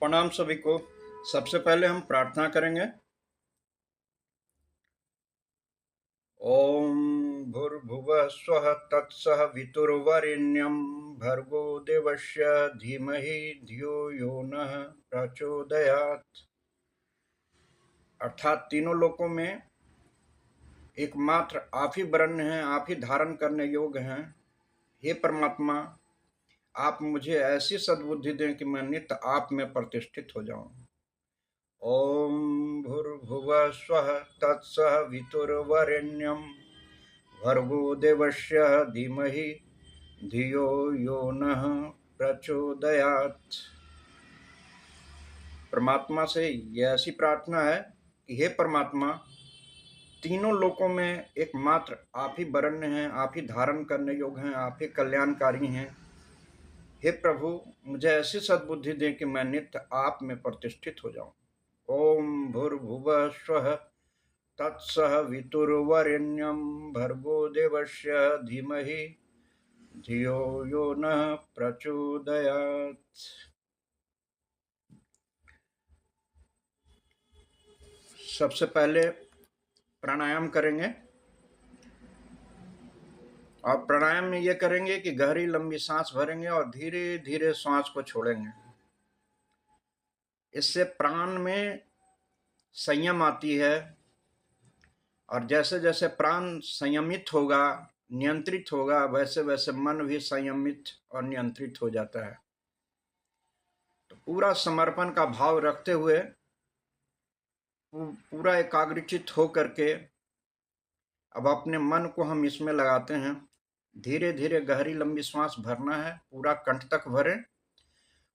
प्रणाम सभी को। सबसे पहले हम प्रार्थना करेंगे। ओम भूर्भुवः स्वः तत्सवितुर्वरेण्यं भर्गो देवस्य धीमहि धियो यो नः प्रचोदयात्। अर्थात तीनों लोकों में एकमात्र आप ही वरण्य हैं, आप ही धारण करने योग्य हैं। हे परमात्मा, आप मुझे ऐसी सद्बुद्धि दें कि मैं नित्य आप में प्रतिष्ठित हो जाऊं। ओम भूर्भुवः स्वः तत्सवितुर्वरेण्यं भर्गो देवस्य धीमहि धियो यो नः प्रचोदयात्। परमात्मा से यह ऐसी प्रार्थना है कि हे परमात्मा, तीनों लोकों में एकमात्र आप ही वरण्य हैं, आप ही धारण करने योग्य हैं, आप ही कल्याणकारी हैं। हे प्रभु, मुझे ऐसी सद्बुद्धि दें कि मैं नित्य आप में प्रतिष्ठित हो जाऊं। ओम भूर्भुवः स्वः तत्सवितुर्वरेण्यं भर्गो देवस्य धीमहि धियो यो नः प्रचोदयात्। सबसे पहले प्राणायाम करेंगे और प्राणायाम में ये करेंगे कि गहरी लंबी सांस भरेंगे और धीरे धीरे सांस को छोड़ेंगे। इससे प्राण में संयम आती है और जैसे जैसे प्राण संयमित होगा, नियंत्रित होगा, वैसे वैसे मन भी संयमित और नियंत्रित हो जाता है। तो पूरा समर्पण का भाव रखते हुए, पूरा एकाग्रचित हो करके अब अपने मन को हम इसमें लगाते हैं। धीरे धीरे गहरी लंबी श्वास भरना है, पूरा कंठ तक भरें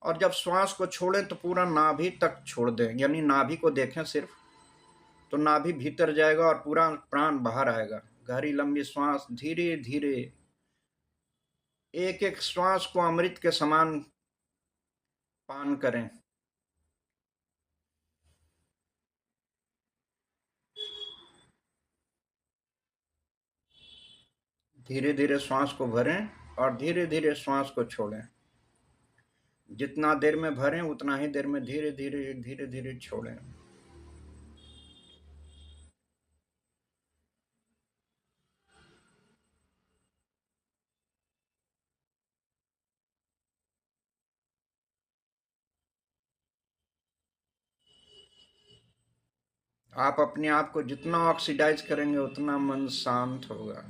और जब श्वास को छोड़ें तो पूरा नाभि तक छोड़ दें, यानी नाभि को देखें सिर्फ, तो नाभि भीतर जाएगा और पूरा प्राण बाहर आएगा। गहरी लंबी श्वास धीरे धीरे, एक एक श्वास को अमृत के समान पान करें। धीरे धीरे श्वास को भरें और धीरे धीरे श्वास को छोड़ें। जितना देर में भरें उतना ही देर में धीरे धीरे धीरे धीरे छोड़ें। आप अपने आप को जितना ऑक्सीडाइज करेंगे उतना मन शांत होगा।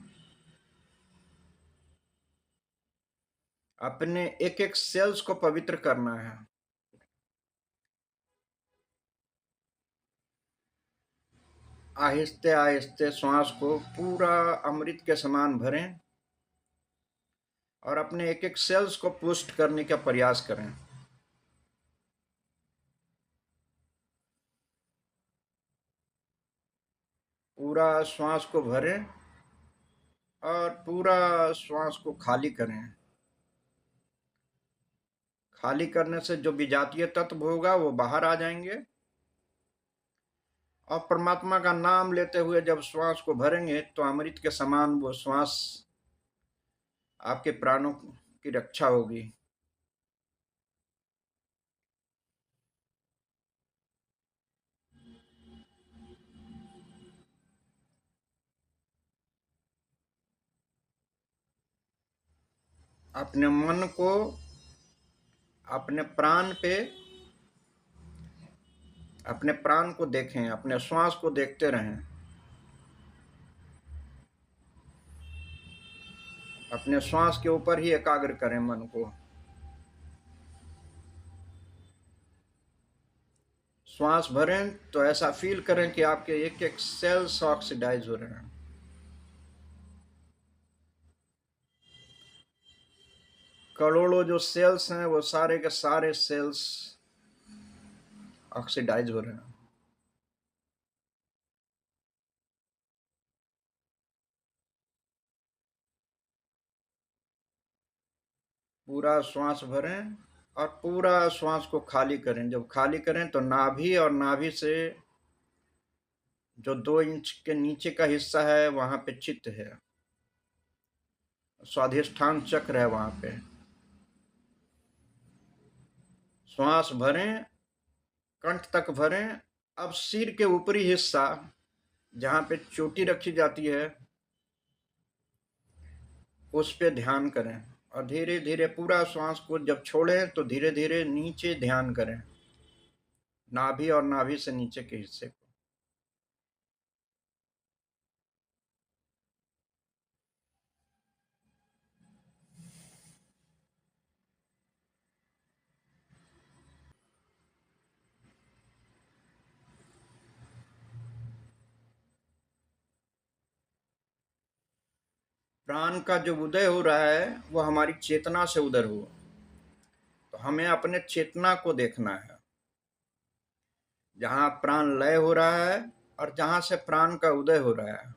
अपने एक एक सेल्स को पवित्र करना है। आहिस्ते आहिस्ते श्वास को पूरा अमृत के समान भरें और अपने एक एक सेल्स को पुष्ट करने का प्रयास करें। पूरा श्वास को भरें और पूरा श्वास को खाली करें। खाली करने से जो विजातीय तत्व होगा वो बाहर आ जाएंगे और परमात्मा का नाम लेते हुए जब श्वास को भरेंगे तो अमृत के समान वो श्वास आपके प्राणों की रक्षा होगी। अपने मन को अपने प्राण पे, अपने प्राण को देखें, अपने श्वास को देखते रहें। अपने श्वास के ऊपर ही एकाग्र करें मन को। श्वास भरें तो ऐसा फील करें कि आपके एक एक सेल्स ऑक्सीडाइज हो रहे हैं। करोड़ों जो सेल्स हैं वो सारे के सारे सेल्स ऑक्सीडाइज हो रहे हैं। पूरा श्वास भरें और पूरा श्वास को खाली करें। जब खाली करें तो नाभि और नाभि से जो 2 इंच के नीचे का हिस्सा है वहां पे चित्त है, स्वाधिष्ठान चक्र है वहां पे। श्वास भरें कंठ तक भरें। अब सिर के ऊपरी हिस्सा जहाँ पे चोटी रखी जाती है उस पे ध्यान करें और धीरे धीरे पूरा श्वास को जब छोड़ें तो धीरे धीरे नीचे ध्यान करें, नाभि और नाभि से नीचे के हिस्से को। प्राण का जो उदय हो रहा है वो हमारी चेतना से उदय हो, तो हमें अपने चेतना को देखना है, जहाँ प्राण लय हो रहा है और जहाँ से प्राण का उदय हो रहा है।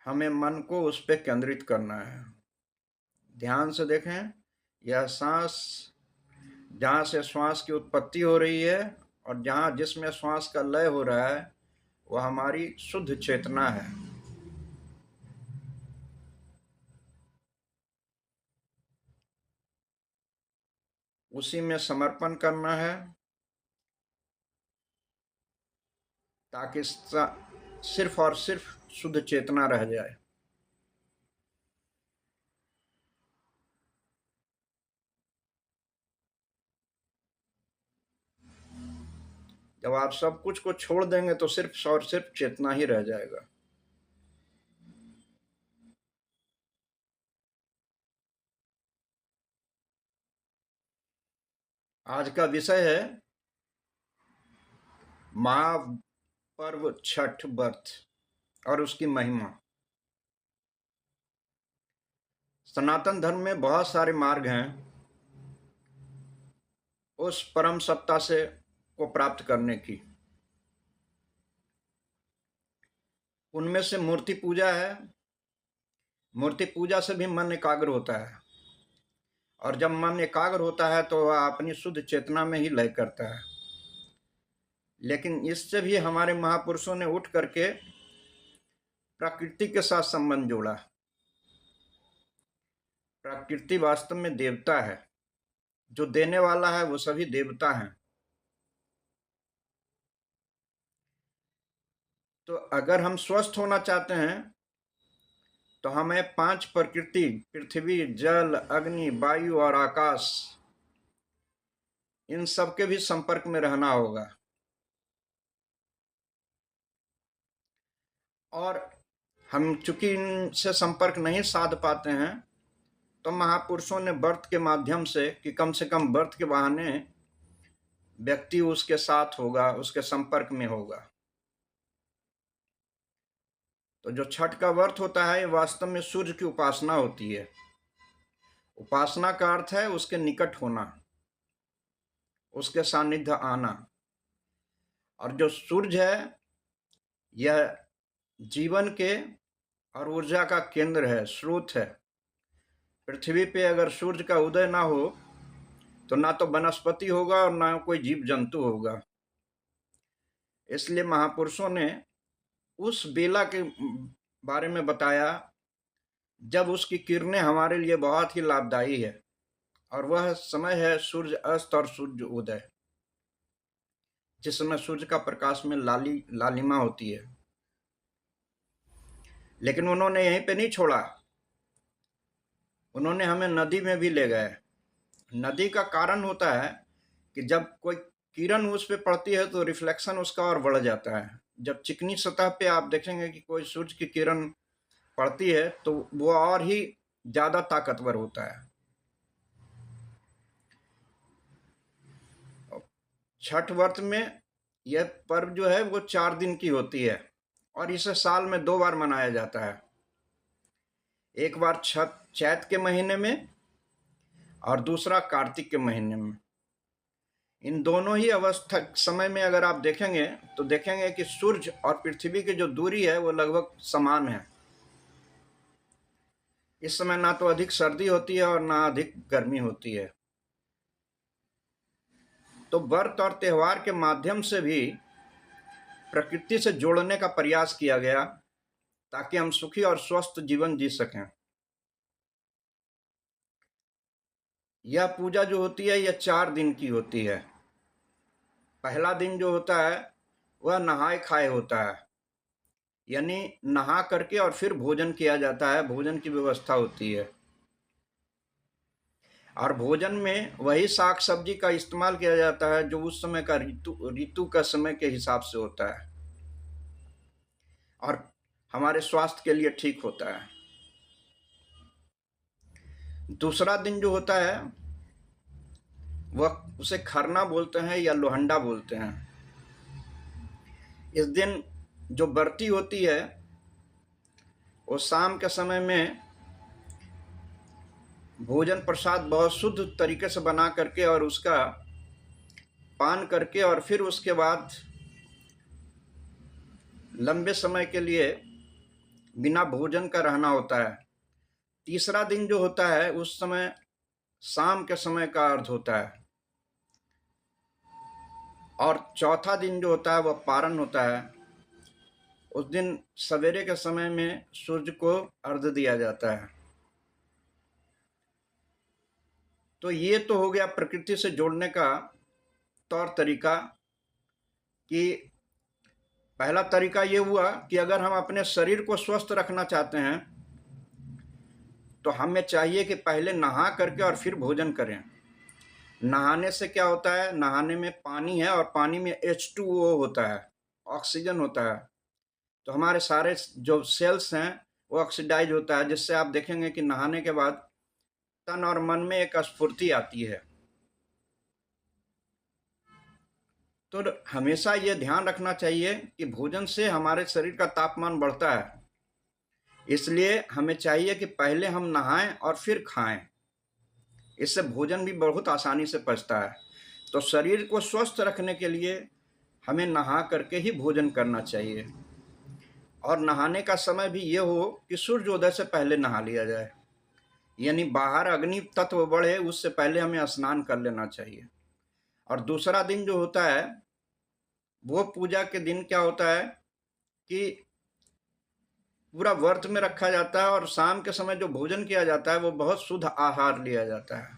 हमें मन को उस पर केंद्रित करना है। ध्यान से देखें, यह सांस जहाँ से श्वास की उत्पत्ति हो रही है और जहाँ जिसमें श्वास का लय हो रहा है वह हमारी शुद्ध चेतना है। उसी में समर्पण करना है ताकि सिर्फ और सिर्फ शुद्ध चेतना रह जाए। जब आप सब कुछ को छोड़ देंगे तो सिर्फ और सिर्फ चेतना ही रह जाएगा। आज का विषय है महापर्व छठ व्रत और उसकी महिमा। सनातन धर्म में बहुत सारे मार्ग हैं उस परम सत्ता से को प्राप्त करने की। उनमें से मूर्ति पूजा है। मूर्ति पूजा से भी मन एकाग्र होता है और जब मन एकाग्र होता है तो वह अपनी शुद्ध चेतना में ही लय करता है। लेकिन इससे भी हमारे महापुरुषों ने उठ करके प्रकृति के साथ संबंध जोड़ा। प्रकृति वास्तव में देवता है, जो देने वाला है वो सभी देवता हैं। तो अगर हम स्वस्थ होना चाहते हैं तो हमें 5 प्रकृति, पृथ्वी, जल, अग्नि, वायु और आकाश, इन सब के भी संपर्क में रहना होगा। और हम चूंकि इनसे संपर्क नहीं साध पाते हैं तो महापुरुषों ने व्रत के माध्यम से, कि कम से कम व्रत के बहाने व्यक्ति उसके साथ होगा, उसके संपर्क में होगा। तो जो छठ का व्रत होता है ये वास्तव में सूर्य की उपासना होती है। उपासना का अर्थ है उसके निकट होना, उसके सानिध्य आना। और जो सूर्य है यह जीवन के और ऊर्जा का केंद्र है, स्रोत है। पृथ्वी पे अगर सूर्य का उदय ना हो तो ना तो वनस्पति होगा और ना कोई जीव जंतु होगा। इसलिए महापुरुषों ने उस बेला के बारे में बताया जब उसकी किरणें हमारे लिए बहुत ही लाभदायी है, और वह समय है सूर्य अस्त और सूर्य उदय, जिस समय सूर्य का प्रकाश में लालिमा होती है। लेकिन उन्होंने यहीं पे नहीं छोड़ा, उन्होंने हमें नदी में भी ले गए। नदी का कारण होता है कि जब कोई किरण उस पर पड़ती है तो रिफ्लेक्शन उसका और बढ़ जाता है। जब चिकनी सतह पे आप देखेंगे कि कोई सूर्य की किरण पड़ती है तो वो और ही ज्यादा ताकतवर होता है। छठ व्रत में यह पर्व जो है वो 4 दिन की होती है और इसे साल में 2 बार मनाया जाता है। एक बार चैत के महीने में और दूसरा कार्तिक के महीने में। इन दोनों ही अवस्था समय में अगर आप देखेंगे तो देखेंगे कि सूर्य और पृथ्वी की जो दूरी है वो लगभग समान है। इस समय ना तो अधिक सर्दी होती है और ना अधिक गर्मी होती है। तो व्रत और त्योहार के माध्यम से भी प्रकृति से जोड़ने का प्रयास किया गया ताकि हम सुखी और स्वस्थ जीवन जी सकें। यह पूजा जो होती है यह 4 दिन की होती है। पहला दिन जो होता है वह नहाए खाए होता है, यानी नहा करके और फिर भोजन किया जाता है, भोजन की व्यवस्था होती है। और भोजन में वही साग सब्जी का इस्तेमाल किया जाता है जो उस समय का ऋतु ऋतु का समय के हिसाब से होता है और हमारे स्वास्थ्य के लिए ठीक होता है। दूसरा दिन जो होता है वह उसे खरना बोलते हैं या लोहंडा बोलते हैं। इस दिन जो बरती होती है वो शाम के समय में भोजन प्रसाद बहुत शुद्ध तरीके से बना करके और उसका पान करके और फिर उसके बाद लंबे समय के लिए बिना भोजन का रहना होता है। तीसरा दिन जो होता है उस समय शाम के समय का अर्थ होता है और चौथा दिन जो होता है वह पारण होता है। उस दिन सवेरे के समय में सूर्य को अर्घ्य दिया जाता है। तो ये तो हो गया प्रकृति से जोड़ने का तौर तरीका कि पहला तरीका ये हुआ कि अगर हम अपने शरीर को स्वस्थ रखना चाहते हैं तो हमें चाहिए कि पहले नहा करके और फिर भोजन करें। नहाने से क्या होता है, नहाने में पानी है और पानी में H2O होता है, ऑक्सीजन होता है, तो हमारे सारे जो सेल्स हैं वो ऑक्सीडाइज होता है, जिससे आप देखेंगे कि नहाने के बाद तन और मन में एक स्फूर्ति आती है। तो हमेशा ये ध्यान रखना चाहिए कि भोजन से हमारे शरीर का तापमान बढ़ता है, इसलिए हमें चाहिए कि पहले हम नहाएं और फिर खाएं। इससे भोजन भी बहुत आसानी से पचता है। तो शरीर को स्वस्थ रखने के लिए हमें नहा करके ही भोजन करना चाहिए और नहाने का समय भी ये हो कि सूर्योदय से पहले नहा लिया जाए, यानी बाहर अग्नि तत्व बढ़े उससे पहले हमें स्नान कर लेना चाहिए। और दूसरा दिन जो होता है वो पूजा के दिन क्या होता है कि पूरा व्रत में रखा जाता है और शाम के समय जो भोजन किया जाता है वो बहुत शुद्ध आहार लिया जाता है।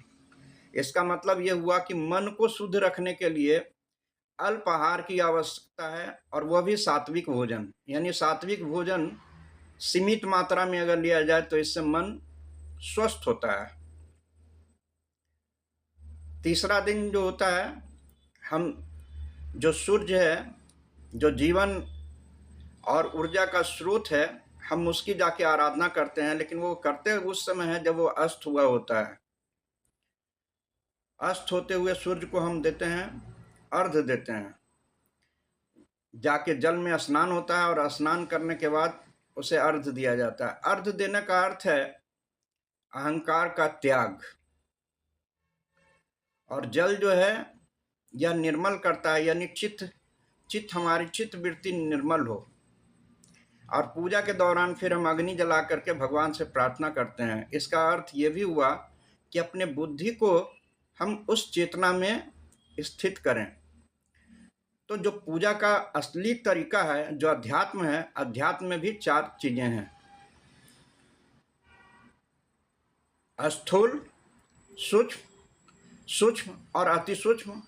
इसका मतलब ये हुआ कि मन को शुद्ध रखने के लिए अल्प आहार की आवश्यकता है और वह भी सात्विक भोजन, यानी सात्विक भोजन सीमित मात्रा में अगर लिया जाए तो इससे मन स्वस्थ होता है। तीसरा दिन जो होता है हम जो सूर्य है, जो जीवन और ऊर्जा का स्रोत है, हम उसकी जाके आराधना करते हैं, लेकिन वो करते उस समय है जब वो अस्त हुआ होता है। अस्त होते हुए सूर्य को हम देते हैं, अर्घ्य देते हैं। जाके जल में स्नान होता है और स्नान करने के बाद उसे अर्घ्य दिया जाता है। अर्घ्य देने का अर्थ है अहंकार का त्याग। और जल जो है यह निर्मल करता है, यानी चित्त हमारी चित्त वृत्ति निर्मल हो। और पूजा के दौरान फिर हम अग्नि जला करके भगवान से प्रार्थना करते हैं। इसका अर्थ ये भी हुआ कि अपने बुद्धि को हम उस चेतना में स्थित करें। तो जो पूजा का असली तरीका है, जो अध्यात्म है, अध्यात्म में भी 4 चीजें हैं: स्थूल, सूक्ष्म, सूक्ष्म और अति सूक्ष्म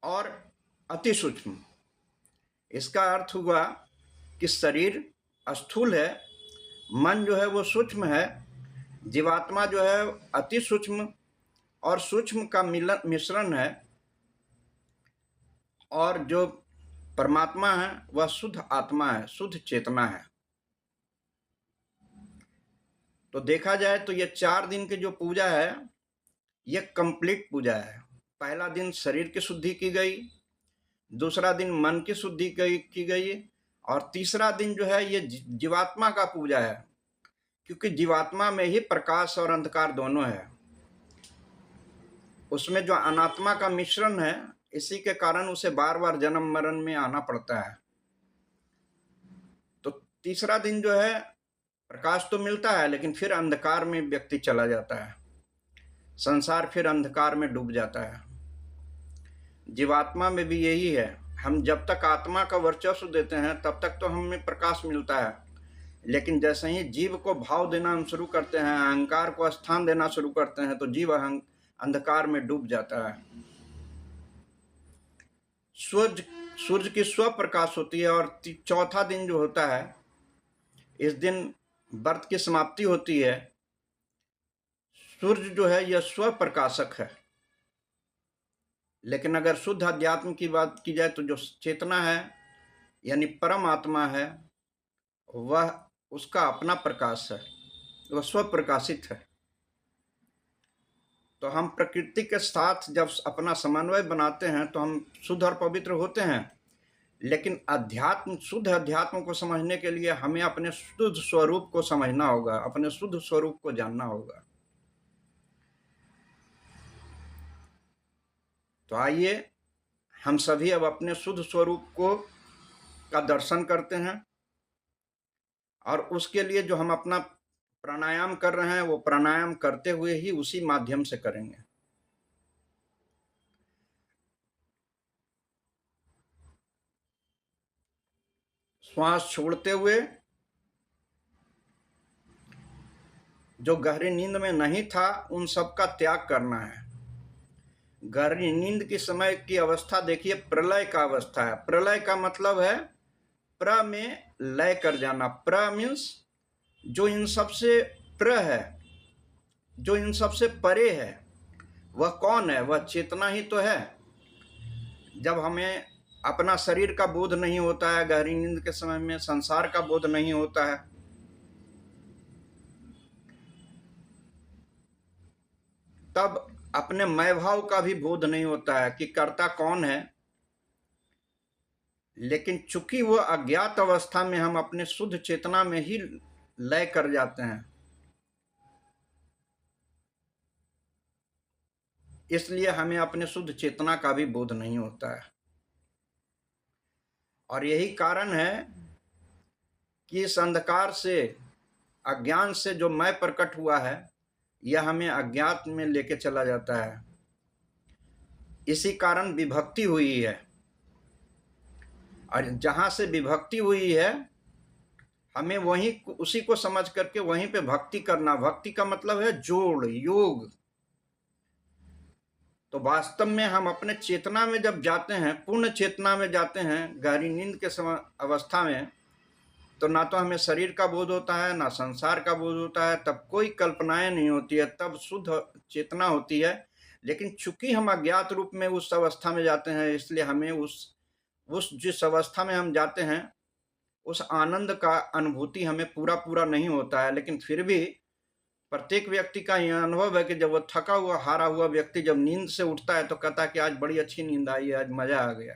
और अति सूक्ष्म। इसका अर्थ हुआ कि शरीर स्थूल है, मन जो है वो सूक्ष्म है, जीवात्मा जो है अति सूक्ष्म और सूक्ष्म का मिश्रण है, और जो परमात्मा है वह शुद्ध आत्मा है, शुद्ध चेतना है। तो देखा जाए तो ये 4 दिन की जो पूजा है ये कंप्लीट पूजा है। पहला दिन शरीर की शुद्धि की गई, दूसरा दिन मन की शुद्धि की गई और तीसरा दिन जो है ये जीवात्मा का पूजा है, क्योंकि जीवात्मा में ही प्रकाश और अंधकार दोनों है। उसमें जो अनात्मा का मिश्रण है, इसी के कारण उसे बार बार जन्म मरण में आना पड़ता है। तो तीसरा दिन जो है प्रकाश तो मिलता है, लेकिन फिर अंधकार में व्यक्ति चला जाता है, संसार फिर अंधकार में डूब जाता है। जीवात्मा में भी यही है। हम जब तक आत्मा का वर्चस्व देते हैं तब तक तो हमें प्रकाश मिलता है, लेकिन जैसे ही जीव को भाव देना हम शुरू करते हैं, अहंकार को स्थान देना शुरू करते हैं, तो जीव अंधकार में डूब जाता है। सूर्य की स्व प्रकाश होती है, और चौथा दिन जो होता है, इस दिन व्रत की समाप्ति होती है। सूर्य जो है यह स्व प्रकाशक है, लेकिन अगर शुद्ध अध्यात्म की बात की जाए तो जो चेतना है यानी परम आत्मा है, वह उसका अपना प्रकाश है, वह स्व प्रकाशित है। तो हम प्रकृति के साथ जब अपना समन्वय बनाते हैं तो हम शुद्ध और पवित्र होते हैं। लेकिन शुद्ध अध्यात्म को समझने के लिए हमें अपने शुद्ध स्वरूप को समझना होगा, अपने शुद्ध स्वरूप को जानना होगा। तो आइए हम सभी अब अपने शुद्ध स्वरूप का दर्शन करते हैं, और उसके लिए जो हम अपना प्राणायाम कर रहे हैं, वो प्राणायाम करते हुए ही उसी माध्यम से करेंगे। श्वास छोड़ते हुए, जो गहरी नींद में नहीं था उन सब का त्याग करना है। गहरी नींद के समय की अवस्था देखिए, प्रलय का अवस्था है। प्रलय का मतलब है प्र में लय कर जाना। प्र मीन्स जो इन सबसे प्र है, जो इन सबसे परे है, वह कौन है? वह चेतना ही तो है। जब हमें अपना शरीर का बोध नहीं होता है, गहरी नींद के समय में संसार का बोध नहीं होता है, तब अपने मैं भाव का भी बोध नहीं होता है कि कर्ता कौन है। लेकिन चूंकि वो अज्ञात अवस्था में हम अपने शुद्ध चेतना में ही लय कर जाते हैं, इसलिए हमें अपने शुद्ध चेतना का भी बोध नहीं होता है। और यही कारण है कि इस अंधकार से, अज्ञान से जो मैं प्रकट हुआ है, यह हमें अज्ञात में लेके चला जाता है। इसी कारण विभक्ति हुई है, और जहां से विभक्ति हुई है हमें वहीं उसी को समझ करके वहीं पे भक्ति करना। भक्ति का मतलब है जोड़, योग। तो वास्तव में हम अपने चेतना में जब जाते हैं, पूर्ण चेतना में जाते हैं गहरी नींद के समय अवस्था में, तो ना तो हमें शरीर का बोध होता है, ना संसार का बोध होता है, तब कोई कल्पनाएं नहीं होती है, तब शुद्ध चेतना होती है। लेकिन चूंकि हम अज्ञात रूप में उस अवस्था में जाते हैं, इसलिए हमें उस जिस अवस्था में हम जाते हैं उस आनंद का अनुभूति हमें पूरा नहीं होता है। लेकिन फिर भी प्रत्येक व्यक्ति का यह अनुभव है कि जब वो थका हुआ, हारा हुआ व्यक्ति जब नींद से उठता है तो कहता है कि आज बड़ी अच्छी नींद आई है, आज मजा आ गया।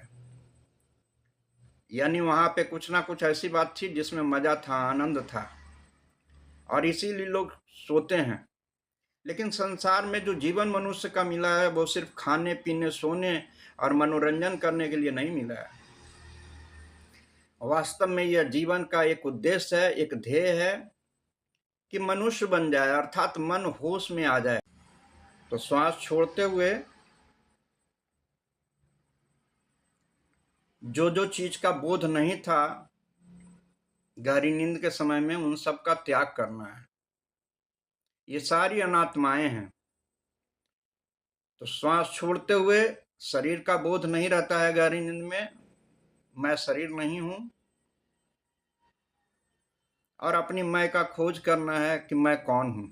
यानी वहां पे कुछ ना कुछ ऐसी बात थी जिसमें मजा था, आनंद था, और इसीलिए लोग सोते हैं। लेकिन संसार में जो जीवन मनुष्य का मिला है वो सिर्फ खाने पीने, सोने और मनोरंजन करने के लिए नहीं मिला है। वास्तव में यह जीवन का एक उद्देश्य है, एक ध्येय है कि मनुष्य बन जाए, अर्थात मन होश में आ जाए। तो श्वास छोड़ते हुए जो चीज का बोध नहीं था गहरी नींद के समय में, उन सब का त्याग करना है। ये सारी अनात्माएं हैं। तो श्वास छोड़ते हुए शरीर का बोध नहीं रहता है गहरी नींद में, मैं शरीर नहीं हूं, और अपनी मैं का खोज करना है कि मैं कौन हूं।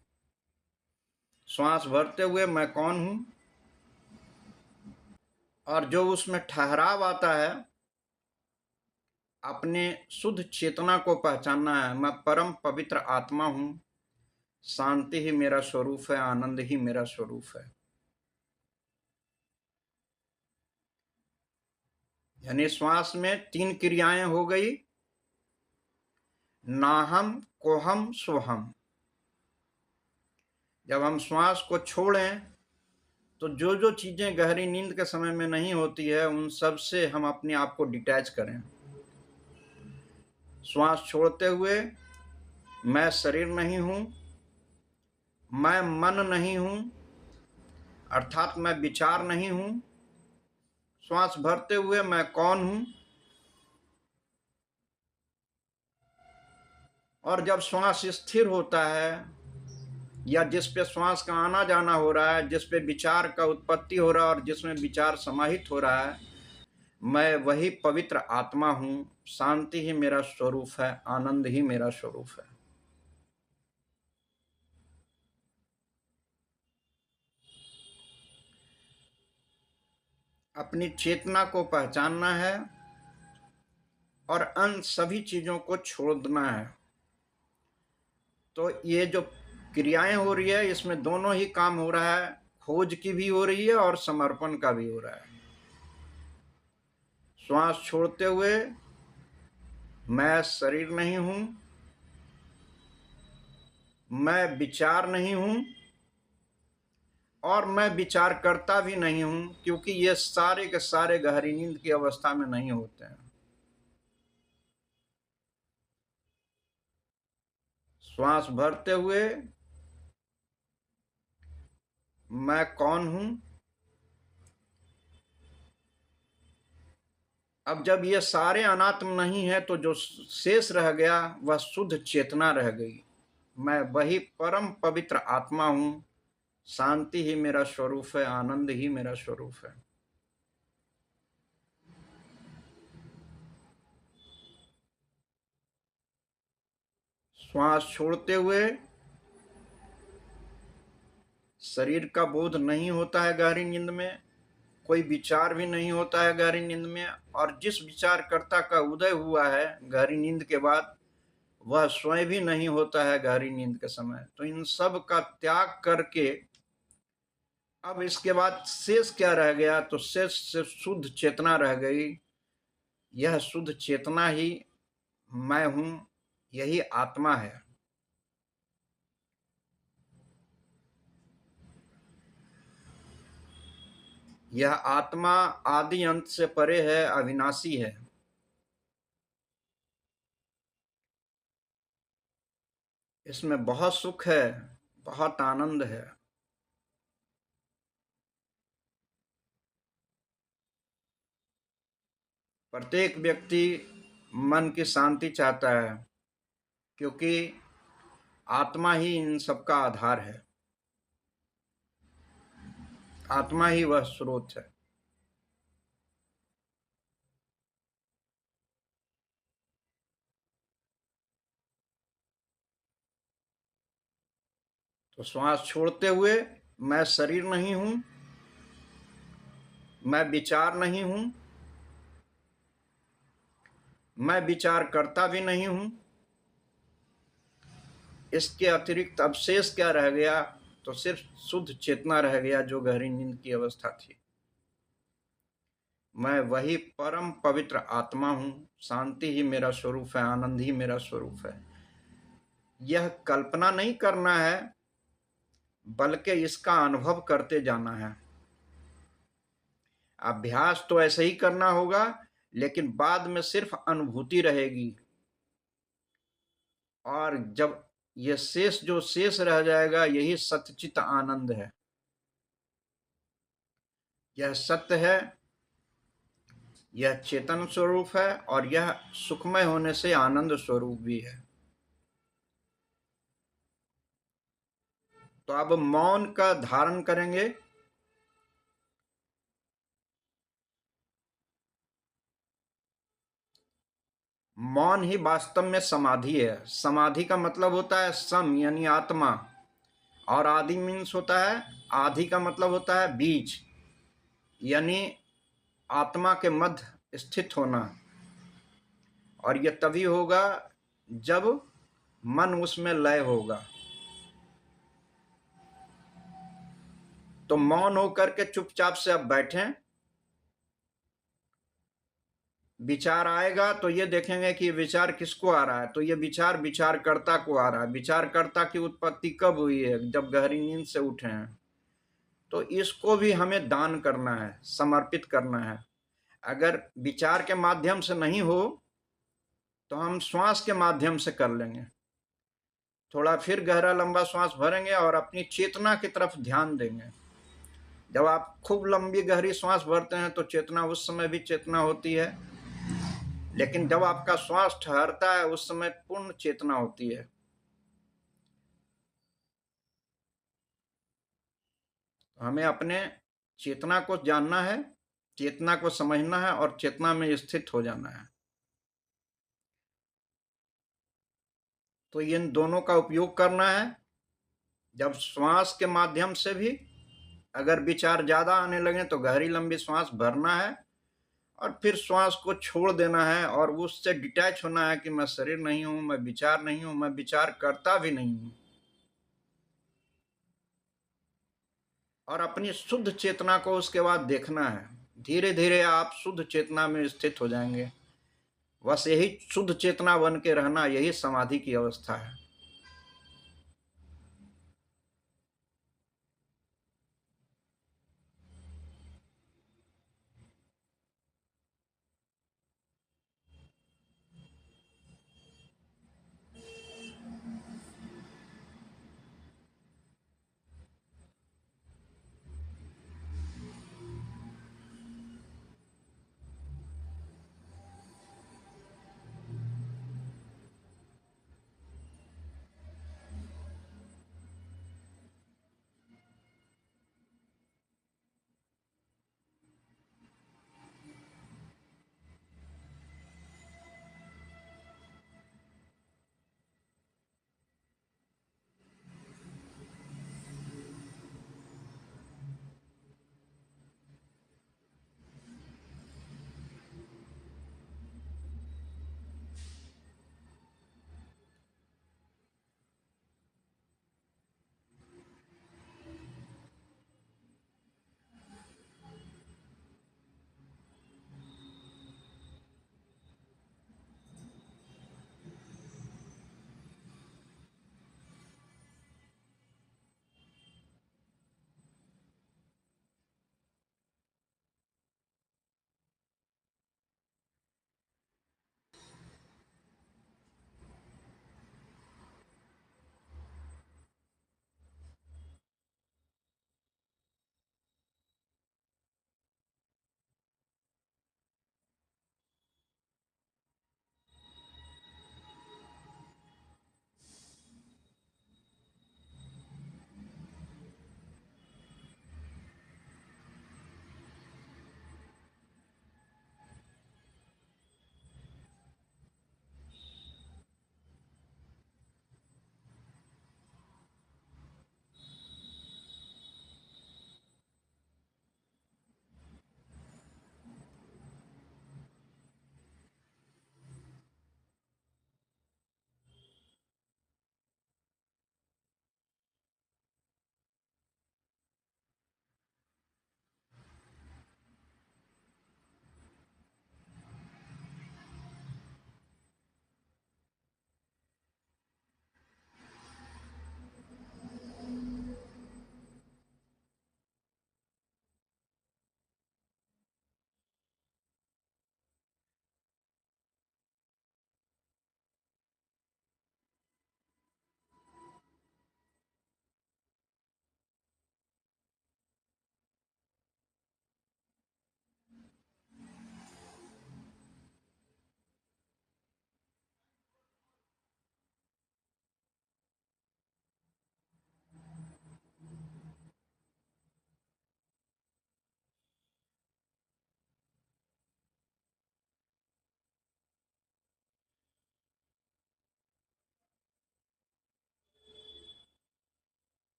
श्वास भरते हुए मैं कौन हूं, और जो उसमें ठहराव आता है, अपने शुद्ध चेतना को पहचानना है। मैं परम पवित्र आत्मा हूं, शांति ही मेरा स्वरूप है, आनंद ही मेरा स्वरूप है। यानी श्वास में 3 क्रियाएं हो गई, नाहम, कोहम, सोहम। जब हम श्वास को छोड़ें तो जो चीजें गहरी नींद के समय में नहीं होती है, उन सब से हम अपने आप को डिटैच करें। श्वास छोड़ते हुए मैं शरीर नहीं हूं, मैं मन नहीं हूं, अर्थात मैं विचार नहीं हूं। श्वास भरते हुए मैं कौन हूं, और जब श्वास स्थिर होता है या जिस पे श्वास का आना जाना हो रहा है, जिस पे विचार का उत्पत्ति हो रहा है और जिसमें विचार समाहित हो रहा है, मैं वही पवित्र आत्मा हूं, शांति ही मेरा स्वरूप है, आनंद ही मेरा स्वरूप है। अपनी चेतना को पहचानना है और अन्य सभी चीजों को छोड़ना है। तो ये जो क्रियाएं हो रही है, इसमें दोनों ही काम हो रहा है, खोज की भी हो रही है और समर्पण का भी हो रहा है। श्वास छोड़ते हुए मैं शरीर नहीं हूं, मैं विचार नहीं हूं और मैं विचार करता भी नहीं हूं, क्योंकि ये सारे के सारे गहरी नींद की अवस्था में नहीं होते हैं। श्वास भरते हुए मैं कौन हूं। अब जब ये सारे अनात्म नहीं है तो जो शेष रह गया वह शुद्ध चेतना रह गई। मैं वही परम पवित्र आत्मा हूं, शांति ही मेरा स्वरूप है, आनंद ही मेरा स्वरूप है। श्वास छोड़ते हुए शरीर का बोध नहीं होता है गहरी नींद में, कोई विचार भी नहीं होता है गहरी नींद में, और जिस विचारकर्ता का उदय हुआ है गहरी नींद के बाद वह स्वयं भी नहीं होता है गहरी नींद के समय। तो इन सब का त्याग करके अब इसके बाद शेष क्या रह गया, तो शेष से शुद्ध चेतना रह गई। यह शुद्ध चेतना ही मैं हूं, यही आत्मा है। यह आत्मा आदि अंत से परे है, अविनाशी है। इसमें बहुत सुख है, बहुत आनंद है। प्रत्येक व्यक्ति मन की शांति चाहता है, क्योंकि आत्मा ही इन सबका आधार है, आत्मा ही वह स्रोत है। तो श्वास छोड़ते हुए मैं शरीर नहीं हूं, मैं विचार नहीं हूं, मैं विचार करता भी नहीं हूं। इसके अतिरिक्त अब शेष क्या रह गया, तो सिर्फ शुद्ध चेतना रह गया, जो गहरी नींद की अवस्था थी। मैं वही परम पवित्र आत्मा हूं, शांति ही मेरा स्वरूप है, आनंद ही मेरा स्वरूप है। यह कल्पना नहीं करना है, बल्कि इसका अनुभव करते जाना है। अभ्यास तो ऐसे ही करना होगा, लेकिन बाद में सिर्फ अनुभूति रहेगी। और जब यह शेष जो शेष रह जाएगा, यही सच्चित आनंद है। यह सत्य है, यह चेतन स्वरूप है, और यह सुखमय होने से आनंद स्वरूप भी है। तो अब मौन का धारण करेंगे। मौन ही वास्तव में समाधि है। समाधि का मतलब होता है सम, यानी आत्मा, और आदि मीन्स होता है, आदि का मतलब होता है बीच, यानी आत्मा के मध्य स्थित होना। और यह तभी होगा जब मन उसमें लय होगा। तो मौन होकर के चुपचाप से अब बैठें। विचार आएगा तो ये देखेंगे कि विचार किसको आ रहा है, तो ये विचार विचारकर्ता को आ रहा है। विचारकर्ता की उत्पत्ति कब हुई है, जब गहरी नींद से उठे हैं। तो इसको भी हमें दान करना है, समर्पित करना है। अगर विचार के माध्यम से नहीं हो तो हम श्वास के माध्यम से कर लेंगे। थोड़ा फिर गहरा लंबा श्वास भरेंगे और अपनी चेतना की तरफ ध्यान देंगे। जब आप खूब लंबी गहरी श्वास भरते हैं तो चेतना उस समय भी चेतना होती है, लेकिन जब आपका श्वास ठहरता है उस समय पूर्ण चेतना होती है। हमें अपने चेतना को जानना है, चेतना को समझना है और चेतना में स्थित हो जाना है। तो इन दोनों का उपयोग करना है। जब श्वास के माध्यम से भी अगर विचार ज्यादा आने लगे तो गहरी लंबी श्वास भरना है और फिर श्वास को छोड़ देना है और उससे डिटैच होना है कि मैं शरीर नहीं हूं, मैं विचार नहीं हूं, मैं विचार करता भी नहीं हूं। और अपनी शुद्ध चेतना को उसके बाद देखना है। धीरे धीरे आप शुद्ध चेतना में स्थित हो जाएंगे। बस यही शुद्ध चेतना बन के रहना, यही समाधि की अवस्था है।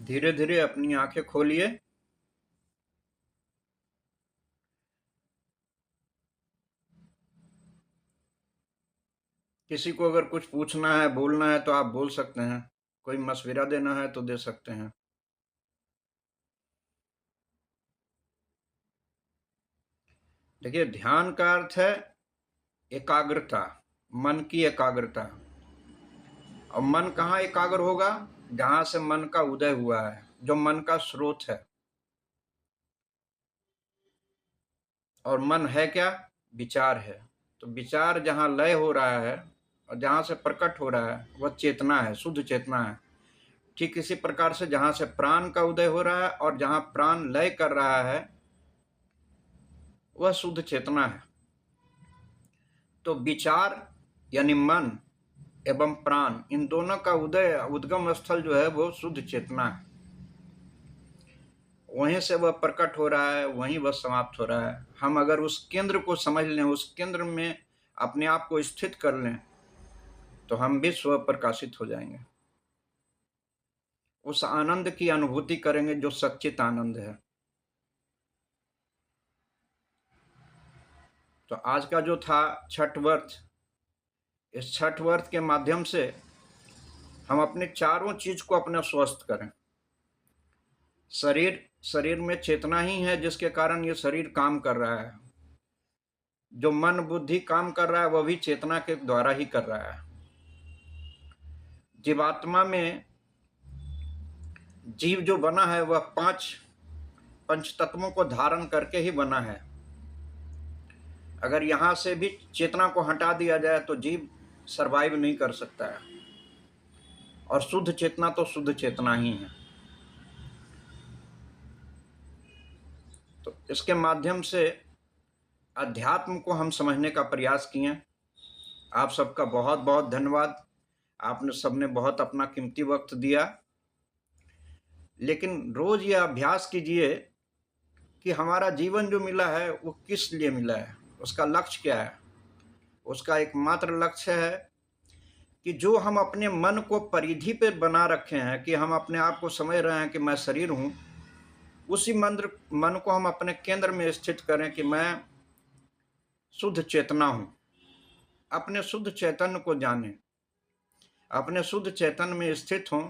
धीरे धीरे अपनी आंखें खोलिए। किसी को अगर कुछ पूछना है, बोलना है तो आप बोल सकते हैं। कोई मशविरा देना है तो दे सकते हैं। देखिए, ध्यान का अर्थ है एकाग्रता, मन की एकाग्रता। और मन कहाँ एकाग्र होगा? जहां से मन का उदय हुआ है, जो मन का स्रोत है। और मन है क्या? विचार है। तो विचार जहां लय हो रहा है और जहां से प्रकट हो रहा है वह चेतना है, शुद्ध चेतना है। ठीक इसी प्रकार से जहां से प्राण का उदय हो रहा है और जहां प्राण लय कर रहा है वह शुद्ध चेतना है। तो विचार यानी मन एवं प्राण, इन दोनों का उदय, उद्गम स्थल जो है वो शुद्ध चेतना है। वहीं से वह प्रकट हो रहा है, वहीं वह समाप्त हो रहा है। हम अगर उस केंद्र को समझ लें, उस केंद्र में अपने आप को स्थित कर लें, तो हम भी स्व प्रकाशित हो जाएंगे। उस आनंद की अनुभूति करेंगे जो सच्चित आनंद है। तो आज का जो था छठ व्रत, इस छठ व्रत के माध्यम से हम अपने चारों चीज को अपना स्वस्थ करें। शरीर में चेतना ही है जिसके कारण ये शरीर काम कर रहा है। जो मन बुद्धि काम कर रहा है वह भी चेतना के द्वारा ही कर रहा है। जीवात्मा में जीव जो बना है वह पंच तत्वों को धारण करके ही बना है। अगर यहां से भी चेतना को हटा दिया जाए तो जीव सरवाइव नहीं कर सकता है। और शुद्ध चेतना तो शुद्ध चेतना ही है। तो इसके माध्यम से अध्यात्म को हम समझने का प्रयास किए। आप सबका बहुत बहुत धन्यवाद। आपने सबने बहुत अपना कीमती वक्त दिया। लेकिन रोज यह अभ्यास कीजिए कि हमारा जीवन जो मिला है वो किस लिए मिला है, उसका लक्ष्य क्या है। उसका एकमात्र लक्ष्य है कि जो हम अपने मन को परिधि पे बना रखे हैं, कि हम अपने आप को समझ रहे हैं कि मैं शरीर हूं, उसी मन को हम अपने केंद्र में स्थित करें कि मैं शुद्ध चेतना हूं। अपने शुद्ध चैतन्य को जानें, अपने शुद्ध चैतन्य में स्थित हों।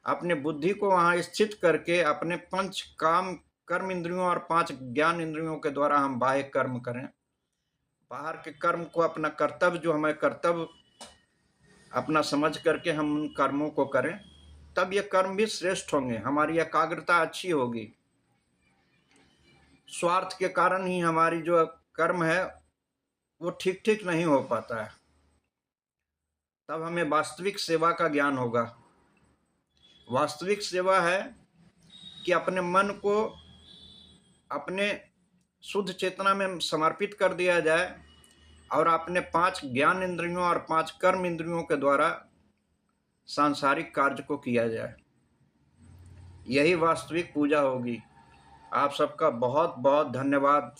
अपने बुद्धि को वहां स्थित करके अपने 5 काम कर्म इंद्रियों और 5 ज्ञान इंद्रियों के द्वारा हम बाह्य कर्म करें। बाहर के कर्म को अपना कर्तव्य, जो हमें कर्तव्य अपना समझ करके हम उन कर्मों को करें, तब ये कर्म भी श्रेष्ठ होंगे। हमारी एकाग्रता अच्छी होगी। स्वार्थ के कारण ही हमारी जो कर्म है वो ठीक ठीक नहीं हो पाता है। तब हमें वास्तविक सेवा का ज्ञान होगा। वास्तविक सेवा है कि अपने मन को अपने शुद्ध चेतना में समर्पित कर दिया जाए और अपने 5 ज्ञान इंद्रियों और 5 कर्म इंद्रियों के द्वारा सांसारिक कार्य को किया जाए। यही वास्तविक पूजा होगी। आप सबका बहुत बहुत धन्यवाद।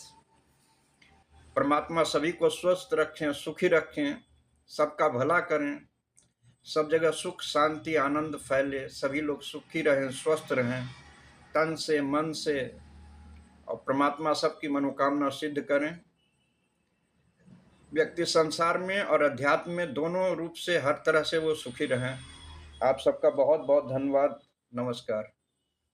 परमात्मा सभी को स्वस्थ रखें, सुखी रखें, सबका भला करें, सब जगह सुख शांति आनंद फैले, सभी लोग सुखी रहें, स्वस्थ रहें, तन से मन से। और परमात्मा सबकी मनोकामना सिद्ध करें। व्यक्ति संसार में और अध्यात्म में दोनों रूप से हर तरह से वो सुखी रहें। आप सबका बहुत बहुत धन्यवाद। नमस्कार।